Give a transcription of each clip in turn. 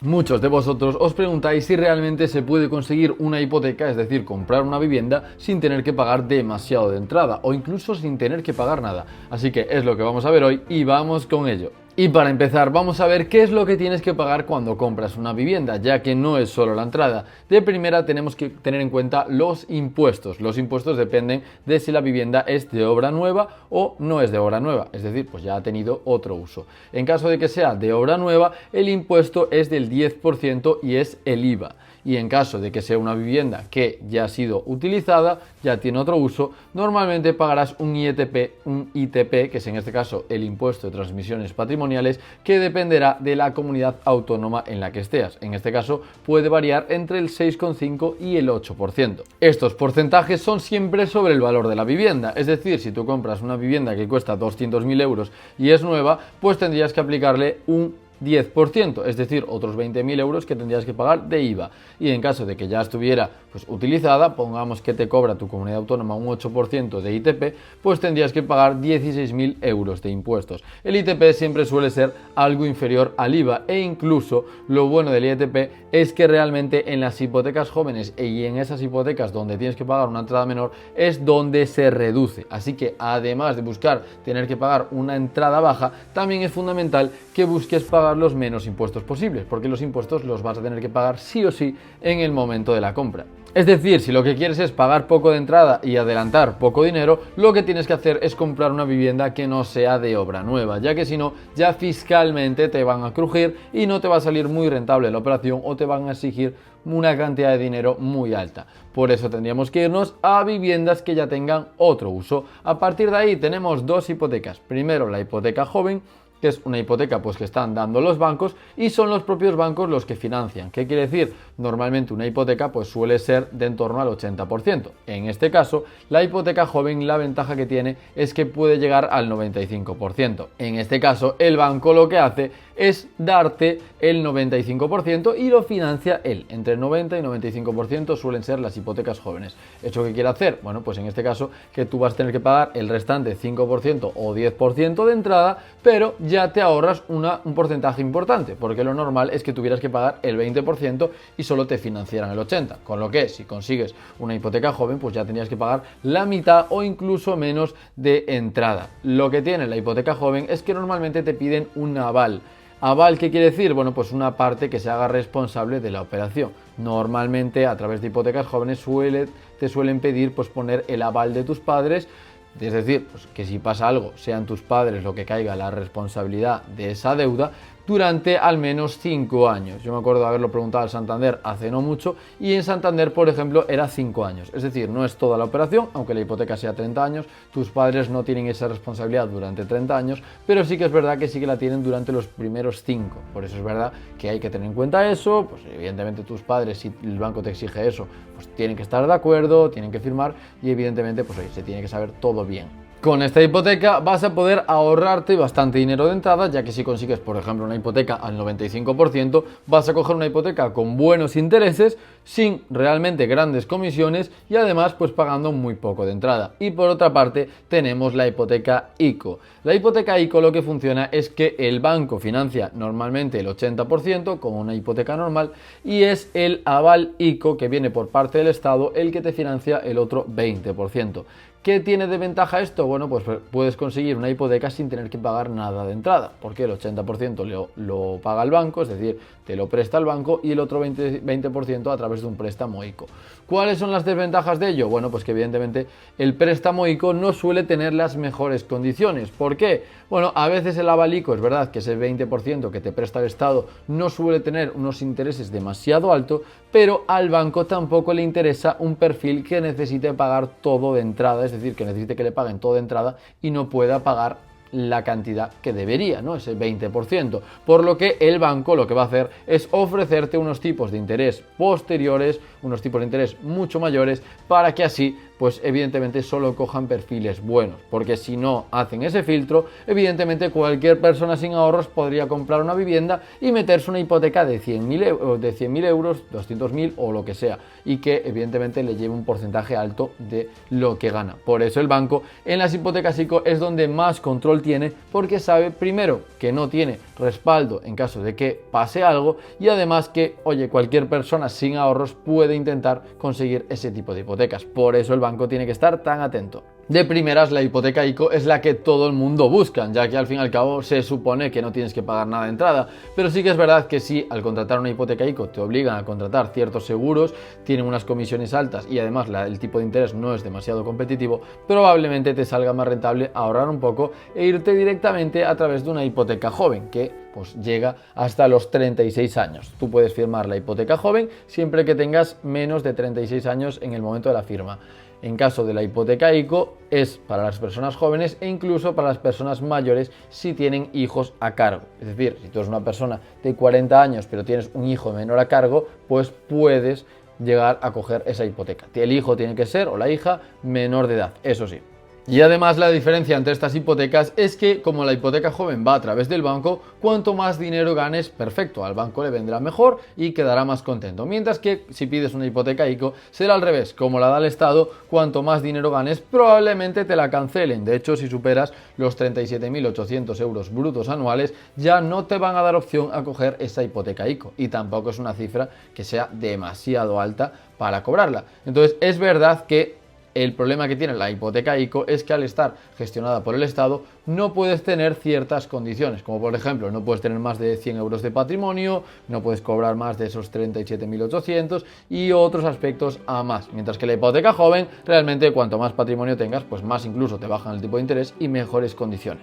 Muchos de vosotros os preguntáis si realmente se puede conseguir una hipoteca, es decir, comprar una vivienda sin tener que pagar demasiado de entrada o incluso sin tener que pagar nada. Así que es lo que vamos a ver hoy y vamos con ello. Y para empezar vamos a ver qué es lo que tienes que pagar cuando compras una vivienda, ya que no es solo la entrada. De primera tenemos que tener en cuenta los impuestos. Los impuestos dependen de si la vivienda es de obra nueva o no es de obra nueva, es decir, pues ya ha tenido otro uso. En caso de que sea de obra nueva, el impuesto es del 10% y es el IVA. Y en caso de que sea una vivienda que ya ha sido utilizada, ya tiene otro uso, normalmente pagarás un ITP, que es en este caso el impuesto de transmisiones patrimoniales, que dependerá de la comunidad autónoma en la que estés. En este caso puede variar entre el 6,5 y el 8%. Estos porcentajes son siempre sobre el valor de la vivienda, es decir, si tú compras una vivienda que cuesta 200.000 euros y es nueva, pues tendrías que aplicarle un 10%, es decir, otros 20.000 euros que tendrías que pagar de IVA. Y en caso de que ya estuviera utilizada, pongamos que te cobra tu comunidad autónoma un 8% de ITP, pues tendrías que pagar 16.000 euros de impuestos. El ITP siempre suele ser algo inferior al IVA e incluso lo bueno del ITP es que realmente en las hipotecas jóvenes y en esas hipotecas donde tienes que pagar una entrada menor es donde se reduce. Así que además de buscar tener que pagar una entrada baja, también es fundamental que busques pagar los menos impuestos posibles, porque los impuestos los vas a tener que pagar sí o sí en el momento de la compra. Es decir, si lo que quieres es pagar poco de entrada y adelantar poco dinero, lo que tienes que hacer es comprar una vivienda que no sea de obra nueva, ya que si no, ya fiscalmente te van a crujir y no te va a salir muy rentable la operación o te van a exigir una cantidad de dinero muy alta. Por eso tendríamos que irnos a viviendas que ya tengan otro uso. A partir de ahí tenemos dos hipotecas. Primero, la hipoteca joven, que es una hipoteca que están dando los bancos y son los propios bancos los que financian. ¿Qué quiere decir? Normalmente una hipoteca suele ser de en torno al 80%. En este caso, la hipoteca joven, la ventaja que tiene es que puede llegar al 95%. En este caso, el banco lo que hace es darte el 95% y lo financia él. Entre el 90 y 95% suelen ser las hipotecas jóvenes. ¿Eso qué quiere hacer? Bueno, pues en este caso que tú vas a tener que pagar el restante 5% o 10% de entrada, pero ya te ahorras un porcentaje importante, porque lo normal es que tuvieras que pagar el 20% y solo te financiaran el 80%, con lo que si consigues una hipoteca joven, pues ya tenías que pagar la mitad o incluso menos de entrada. Lo que tiene la hipoteca joven es que normalmente te piden un aval. ¿Aval qué quiere decir? Bueno, pues una parte que se haga responsable de la operación. Normalmente a través de hipotecas jóvenes te suelen pedir poner el aval de tus padres. Es decir, que si pasa algo, sean tus padres lo que caiga la responsabilidad de esa deuda durante al menos 5 años. Yo me acuerdo de haberlo preguntado al Santander hace no mucho y en Santander, por ejemplo, era 5 años. Es decir, no es toda la operación, aunque la hipoteca sea 30 años, tus padres no tienen esa responsabilidad durante 30 años, pero sí que es verdad que sí que la tienen durante los primeros 5. Por eso es verdad que hay que tener en cuenta eso, evidentemente tus padres, si el banco te exige eso, tienen que estar de acuerdo, tienen que firmar y evidentemente se tiene que saber todo bien. Con esta hipoteca vas a poder ahorrarte bastante dinero de entrada, ya que si consigues, por ejemplo, una hipoteca al 95%, vas a coger una hipoteca con buenos intereses, sin realmente grandes comisiones y además pagando muy poco de entrada. Y por otra parte tenemos la hipoteca ICO. La hipoteca ICO lo que funciona es que el banco financia normalmente el 80% como una hipoteca normal y es el aval ICO que viene por parte del Estado el que te financia el otro 20%. ¿Qué tiene de ventaja esto? Bueno, pues puedes conseguir una hipoteca sin tener que pagar nada de entrada, porque el 80% lo paga el banco, es decir, te lo presta el banco y el otro 20% a través de un préstamo ICO. ¿Cuáles son las desventajas de ello? Bueno, pues que evidentemente el préstamo ICO no suele tener las mejores condiciones. ¿Por qué? Bueno, a veces el aval ICO es verdad que ese 20% que te presta el Estado no suele tener unos intereses demasiado altos, pero al banco tampoco le interesa un perfil que necesite pagar todo de entrada, es decir, que necesite que le paguen todo de entrada y no pueda pagar la cantidad que debería, ¿no? Ese 20%. Por lo que el banco lo que va a hacer es ofrecerte unos tipos de interés posteriores, unos tipos de interés mucho mayores, para que así pues evidentemente solo cojan perfiles buenos, porque si no hacen ese filtro, evidentemente cualquier persona sin ahorros podría comprar una vivienda y meterse una hipoteca de 100.000 euros, 200.000 o lo que sea, y que evidentemente le lleve un porcentaje alto de lo que gana. Por eso el banco en las hipotecas ICO es donde más control tiene, porque sabe primero que no tiene respaldo en caso de que pase algo, y además que, oye, cualquier persona sin ahorros puede intentar conseguir ese tipo de hipotecas. Por eso el banco tiene que estar tan atento. De primeras, la hipoteca ICO es la que todo el mundo busca, ya que al fin y al cabo se supone que no tienes que pagar nada de entrada, pero sí que es verdad que si al contratar una hipoteca ICO te obligan a contratar ciertos seguros, tienen unas comisiones altas y además el tipo de interés no es demasiado competitivo, probablemente te salga más rentable ahorrar un poco e irte directamente a través de una hipoteca joven, que pues llega hasta los 36 años. Tú puedes firmar la hipoteca joven siempre que tengas menos de 36 años en el momento de la firma. En caso de la hipoteca ICO es para las personas jóvenes e incluso para las personas mayores si tienen hijos a cargo. Es decir, si tú eres una persona de 40 años pero tienes un hijo menor a cargo, pues puedes llegar a coger esa hipoteca. El hijo tiene que ser, o la hija, menor de edad, eso sí. Y además la diferencia entre estas hipotecas es que como la hipoteca joven va a través del banco, cuanto más dinero ganes, perfecto, al banco le vendrá mejor y quedará más contento. Mientras que si pides una hipoteca ICO será al revés, como la da el Estado, cuanto más dinero ganes probablemente te la cancelen. De hecho, si superas los 37.800 euros brutos anuales ya no te van a dar opción a coger esa hipoteca ICO, y tampoco es una cifra que sea demasiado alta para cobrarla. Entonces es verdad que el problema que tiene la hipoteca ICO es que al estar gestionada por el Estado no puedes tener ciertas condiciones, como por ejemplo no puedes tener más de 100 euros de patrimonio, no puedes cobrar más de esos 37.800 y otros aspectos a más, mientras que la hipoteca joven realmente cuanto más patrimonio tengas, pues más incluso te bajan el tipo de interés y mejores condiciones.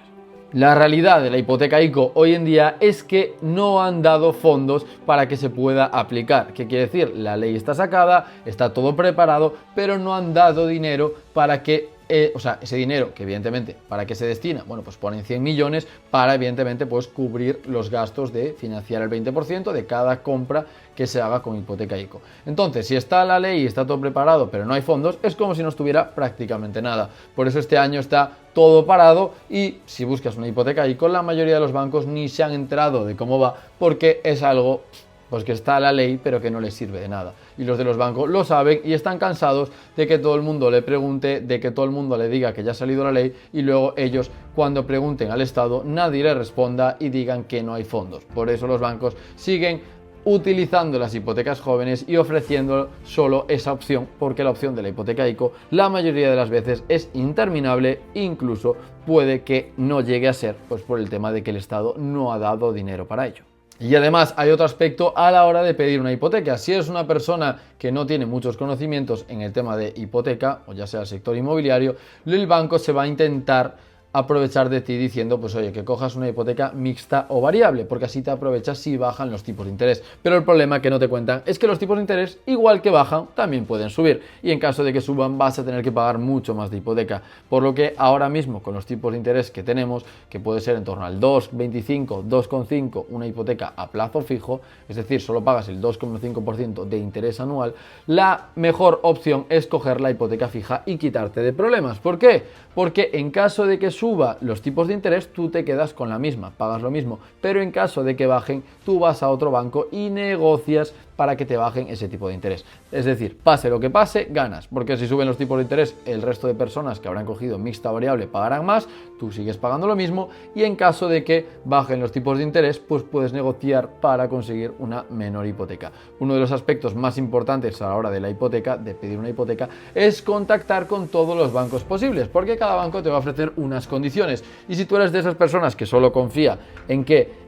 La realidad de la hipoteca ICO hoy en día es que no han dado fondos para que se pueda aplicar. ¿Qué quiere decir? La ley está sacada, está todo preparado, pero no han dado dinero para que ese dinero que evidentemente, ¿para qué se destina? Bueno, pues ponen 100 millones para evidentemente pues cubrir los gastos de financiar el 20% de cada compra que se haga con hipoteca ICO. Entonces, si está la ley y está todo preparado, pero no hay fondos, es como si no estuviera prácticamente nada. Por eso este año está todo parado y si buscas una hipoteca ICO, la mayoría de los bancos ni se han enterado de cómo va, porque es algo pues que está la ley pero que no les sirve de nada, y los de los bancos lo saben y están cansados de que todo el mundo le pregunte, de que todo el mundo le diga que ya ha salido la ley y luego ellos cuando pregunten al Estado nadie les responda y digan que no hay fondos. Por eso los bancos siguen utilizando las hipotecas jóvenes y ofreciendo solo esa opción, porque la opción de la hipoteca ICO la mayoría de las veces es interminable, incluso puede que no llegue a ser, pues por el tema de que el Estado no ha dado dinero para ello. Y además hay otro aspecto a la hora de pedir una hipoteca. Si eres una persona que no tiene muchos conocimientos en el tema de hipoteca, o ya sea el sector inmobiliario, el banco se va a intentar aprovechar de ti diciendo, pues oye, que cojas una hipoteca mixta o variable, porque así te aprovechas si bajan los tipos de interés. Pero el problema que no te cuentan es que los tipos de interés, igual que bajan, también pueden subir, y en caso de que suban vas a tener que pagar mucho más de hipoteca, por lo que ahora mismo con los tipos de interés que tenemos, que puede ser en torno al 2,25, 2,5, una hipoteca a plazo fijo, es decir, solo pagas el 2,5% de interés anual, la mejor opción es coger la hipoteca fija y quitarte de problemas. ¿Por qué? Porque en caso de que suba los tipos de interés, tú te quedas con la misma, pagas lo mismo, pero en caso de que bajen, tú vas a otro banco y negocias para que te bajen ese tipo de interés. Es decir, pase lo que pase, ganas, porque si suben los tipos de interés, el resto de personas que habrán cogido mixta o variable pagarán más, tú sigues pagando lo mismo, y en caso de que bajen los tipos de interés, pues puedes negociar para conseguir una menor hipoteca. Uno de los aspectos más importantes a la hora de la hipoteca, de pedir una hipoteca, es contactar con todos los bancos posibles, porque cada banco te va a ofrecer unas condiciones, y si tú eres de esas personas que solo confía en que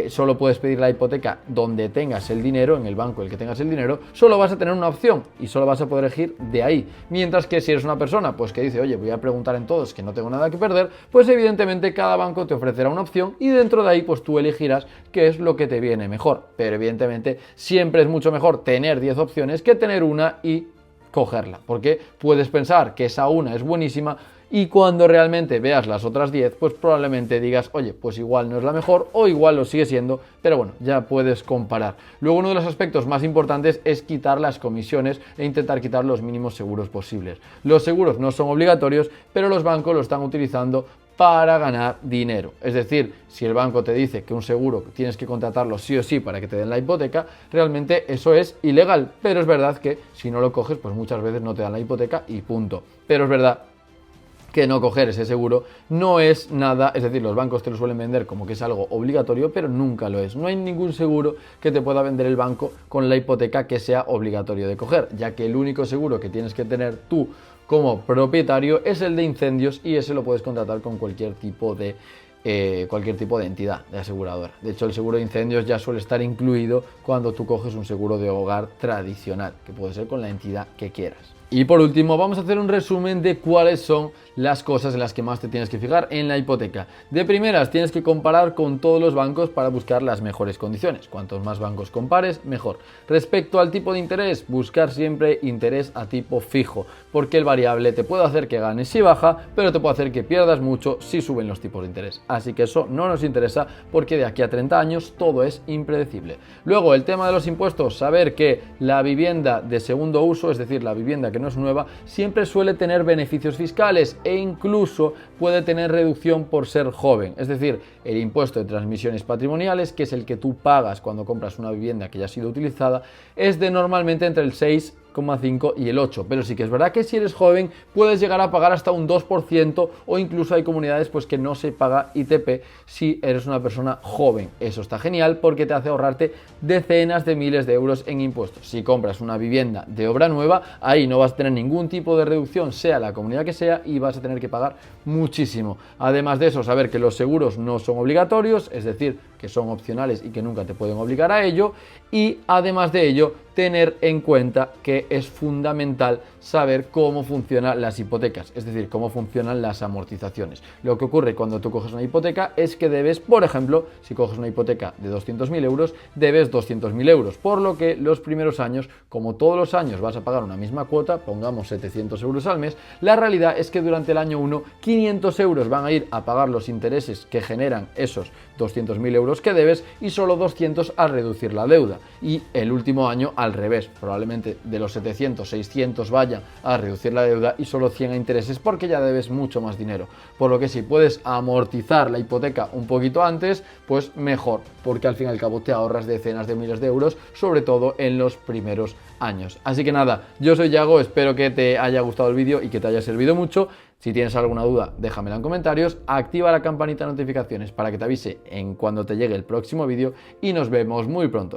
solo puedes pedir la hipoteca donde tengas el dinero, en el banco en el que tengas el dinero, solo vas a tener una opción y solo vas a poder elegir de ahí. Mientras que si eres una persona pues que dice, oye, voy a preguntar en todos que no tengo nada que perder, pues evidentemente cada banco te ofrecerá una opción y dentro de ahí pues tú elegirás qué es lo que te viene mejor. Pero evidentemente siempre es mucho mejor tener 10 opciones que tener una y cogerla, porque puedes pensar que esa una es buenísima y cuando realmente veas las otras 10, pues probablemente digas, oye, pues igual no es la mejor o igual lo sigue siendo, pero bueno, ya puedes comparar. Luego, uno de los aspectos más importantes es quitar las comisiones e intentar quitar los mínimos seguros posibles. Los seguros no son obligatorios, pero los bancos lo están utilizando para ganar dinero. Es decir, si el banco te dice que un seguro tienes que contratarlo sí o sí para que te den la hipoteca, realmente eso es ilegal, pero es verdad que si no lo coges, pues muchas veces no te dan la hipoteca y punto. Pero es verdad que no coger ese seguro no es nada, es decir, los bancos te lo suelen vender como que es algo obligatorio, pero nunca lo es. No hay ningún seguro que te pueda vender el banco con la hipoteca que sea obligatorio de coger, ya que el único seguro que tienes que tener tú como propietario es el de incendios y ese lo puedes contratar con cualquier tipo de entidad de aseguradora. De hecho, el seguro de incendios ya suele estar incluido cuando tú coges un seguro de hogar tradicional, que puede ser con la entidad que quieras. Y por último, vamos a hacer un resumen de cuáles son las cosas en las que más te tienes que fijar en la hipoteca. De primeras, tienes que comparar con todos los bancos para buscar las mejores condiciones. Cuantos más bancos compares, mejor. Respecto al tipo de interés, buscar siempre interés a tipo fijo, porque el variable te puede hacer que ganes si baja, pero te puede hacer que pierdas mucho si suben los tipos de interés. Así que eso no nos interesa, porque de aquí a 30 años todo es impredecible. Luego, el tema de los impuestos, saber que la vivienda de segundo uso, es decir, la vivienda que no es nueva, siempre suele tener beneficios fiscales e incluso puede tener reducción por ser joven. Es decir, el impuesto de transmisiones patrimoniales, que es el que tú pagas cuando compras una vivienda que ya ha sido utilizada, es de normalmente entre el 6,5 y el 8, pero sí que es verdad que si eres joven puedes llegar a pagar hasta un 2% o incluso hay comunidades pues que no se paga ITP si eres una persona joven. Eso está genial porque te hace ahorrarte decenas de miles de euros en impuestos. Si compras una vivienda de obra nueva, ahí no vas a tener ningún tipo de reducción, sea la comunidad que sea, y vas a tener que pagar muchísimo. Además de eso, saber que los seguros no son obligatorios, es decir, que son opcionales y que nunca te pueden obligar a ello, y además de ello, tener en cuenta que es fundamental saber cómo funcionan las hipotecas, es decir, cómo funcionan las amortizaciones. Lo que ocurre cuando tú coges una hipoteca es que debes, por ejemplo, si coges una hipoteca de 200.000 euros, debes 200.000 euros, por lo que los primeros años, como todos los años vas a pagar una misma cuota, pongamos 700 euros al mes, la realidad es que durante el año 1, 500 euros van a ir a pagar los intereses que generan esos 200.000 euros que debes y solo 200 a reducir la deuda. Y el último año al revés, probablemente de los 700, 600 vayan a reducir la deuda y solo 100 a intereses porque ya debes mucho más dinero. Por lo que si puedes amortizar la hipoteca un poquito antes, pues mejor, porque al fin y al cabo te ahorras decenas de miles de euros, sobre todo en los primeros años. Así que nada, yo soy Yago, espero que te haya gustado el vídeo y que te haya servido mucho. Si tienes alguna duda, déjamela en comentarios, activa la campanita de notificaciones para que te avise en cuando te llegue el próximo vídeo y nos vemos muy pronto.